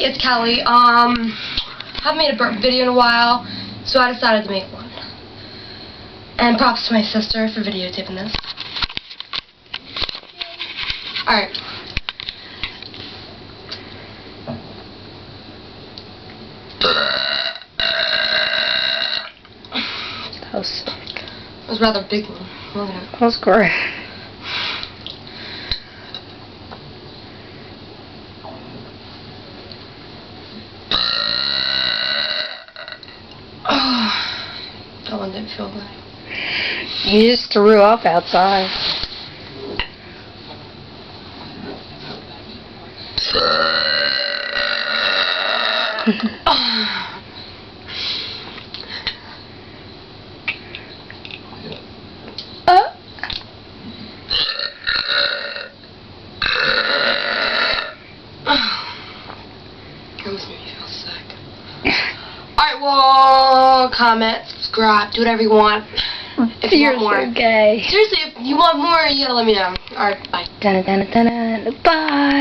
it's Kelly. Haven't made a burp video in a while, so I decided to make one. And props to my sister for videotaping this. Alright. That was sick. It was a rather big one. Look at it. That was great. That one didn't feel good. You just threw up outside. It almost made me feel sick. Alright, well, comment, subscribe, do whatever you want. If you want more. So gay. Seriously, if you want more, you gotta let me know. Alright, bye. Bye.